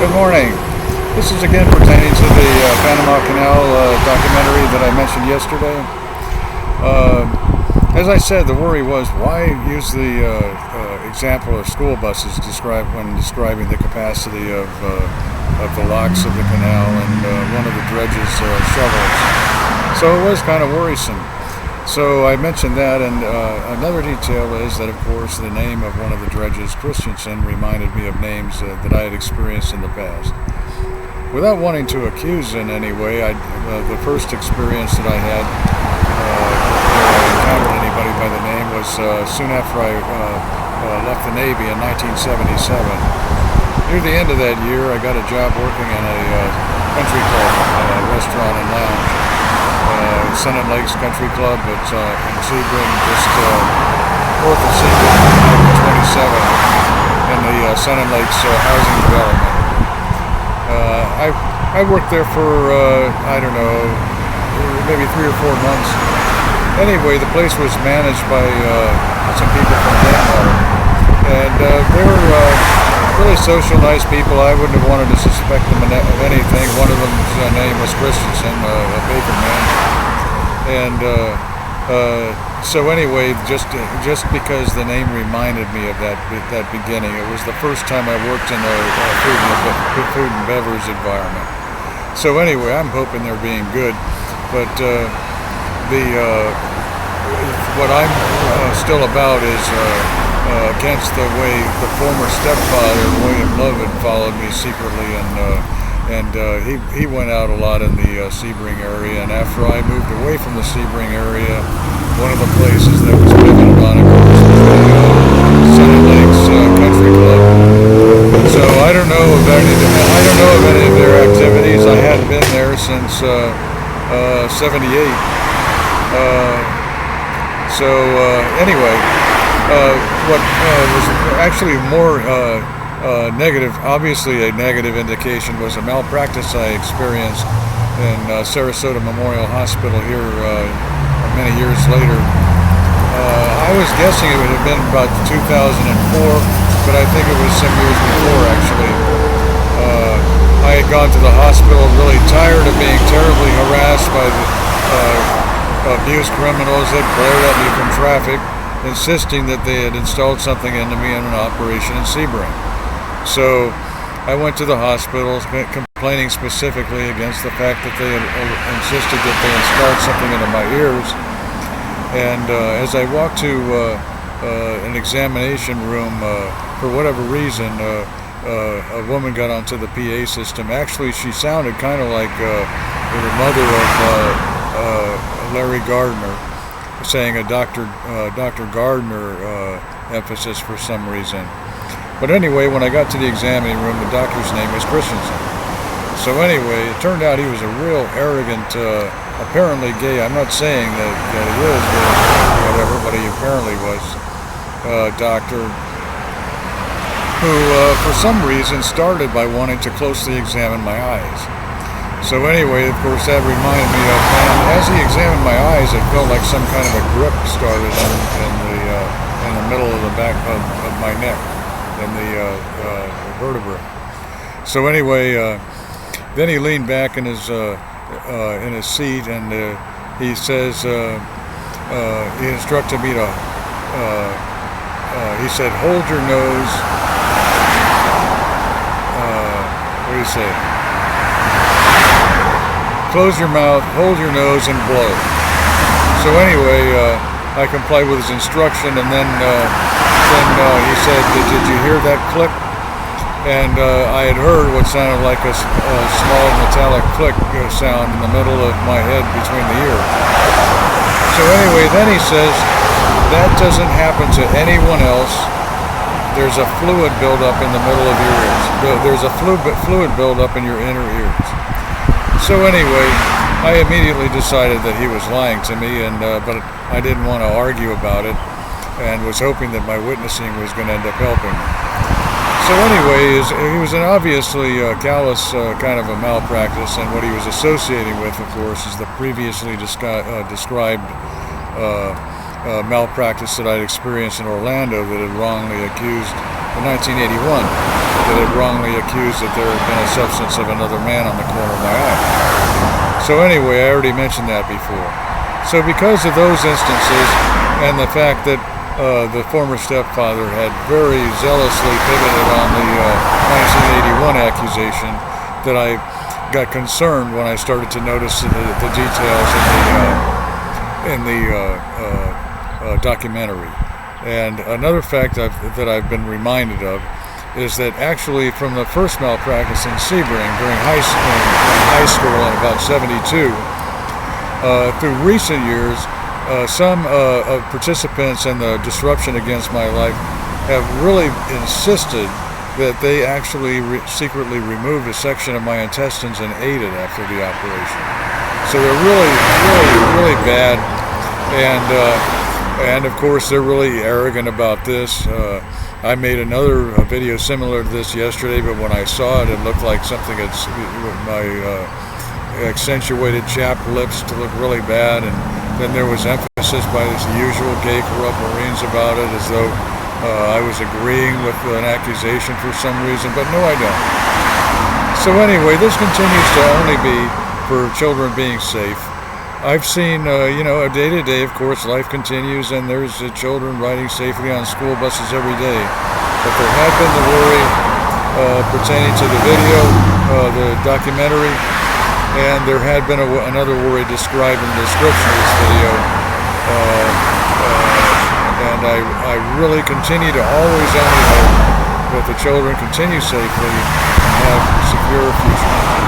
Good morning. This is again pertaining to the Panama Canal documentary that I mentioned yesterday. As I said, the worry was why use the example of school buses when describing the capacity of the locks of the canal and one of the dredges' shovels. So it was kind of worrisome. So I mentioned that, and another detail is that, of course, the name of one of the dredges, Christiansen, reminded me of names that I had experienced in the past. Without wanting to accuse in any way, the first experience that I had where I encountered anybody by the name was soon after I left the Navy in 1977. Near the end of that year, I got a job working in a country club, restaurant and lounge. Senate Lakes Country Club. It's in Sebring, just north of Sebring, Highway 27, in the Senate Lakes housing development. I worked there for, I don't know, maybe 3 or 4 months. Anyway, the place was managed by some people from Denmark, and they were really social, nice people. I wouldn't have wanted to suspect them of anything. One of them's name was Christensen, a baker man. And so anyway, just because the name reminded me of that beginning, it was the first time I worked in a food and beverage environment. So anyway, I'm hoping they're being good, but what I'm still about is against the way the former stepfather, William Love, had followed me secretly, and he went out a lot in the Sebring area, and after I moved away from the Sebring area, one of the places that was pivoted on, of course, was the Senate Lakes Country Club. So I don't know of any of their activities. I hadn't been there since '78. Anyway, what was actually more negative, obviously a negative indication, was a malpractice I experienced in Sarasota Memorial Hospital here many years later. I was guessing it would have been about 2004, but I think it was some years before, actually. I had gone to the hospital really tired of being terribly harassed by the abused criminals that glared at me from traffic, insisting that they had installed something into me in an operation in Sebring. So I went to the hospital complaining specifically against the fact that they had insisted that they installed something into my ears. And as I walked to an examination room, for whatever reason, a woman got onto the PA system. Actually, she sounded kind of like the mother of Larry Gardner, saying a Doctor Gardner emphasis for some reason. But anyway, when I got to the examining room, the doctor's name was Christensen. So anyway, it turned out he was a real arrogant, apparently gay, I'm not saying that he is or whatever, but he apparently was a doctor who, for some reason, started by wanting to closely examine my eyes. So anyway, of course, that reminded me of, and as he examined my eyes, it felt like some kind of a grip started in the middle of the back of my neck, in the vertebra. So anyway, then he leaned back in his seat, and he says, he instructed me to, he said, hold your nose, what do you say? Close your mouth, hold your nose, and blow. So anyway, I complied with his instruction, and then he said, did you hear that click? And I had heard what sounded like a small metallic click sound in the middle of my head between the ears. So anyway, then he says, that doesn't happen to anyone else. There's a fluid buildup in the middle of your ears. There's a fluid buildup in your inner ears. So anyway, I immediately decided that he was lying to me, but I didn't want to argue about it, and was hoping that my witnessing was going to end up helping me. So anyway, he was an obviously callous kind of a malpractice, and what he was associating with, of course, is the previously described malpractice that I'd experienced in Orlando that had wrongly accused in 1981. that had wrongly accused that there had been a substance of another man on the corner of my eye. So anyway, I already mentioned that before. So because of those instances and the fact that the former stepfather had very zealously pivoted on the 1981 accusation, that I got concerned when I started to notice the details in the documentary. And another fact that I've been reminded of is that actually from the first malpractice in Sebring during high school in about 72, through recent years, some participants in the disruption against my life have really insisted that they actually secretly removed a section of my intestines and ate it after the operation. So they're really bad, and of course they're really arrogant about this. I made another video similar to this yesterday, but when I saw it, it looked like something that's my accentuated chapped lips to look really bad, and then there was emphasis by the usual gay corrupt Marines about it, as though I was agreeing with an accusation for some reason, but no, I don't. So anyway, this continues to only be for children being safe. I've seen, a day-to-day, of course, life continues, and there's children riding safely on school buses every day. But there had been the worry pertaining to the video, the documentary, and there had been another worry described in the description of this video. And I really continue to always only hope that the children continue safely and have a secure future.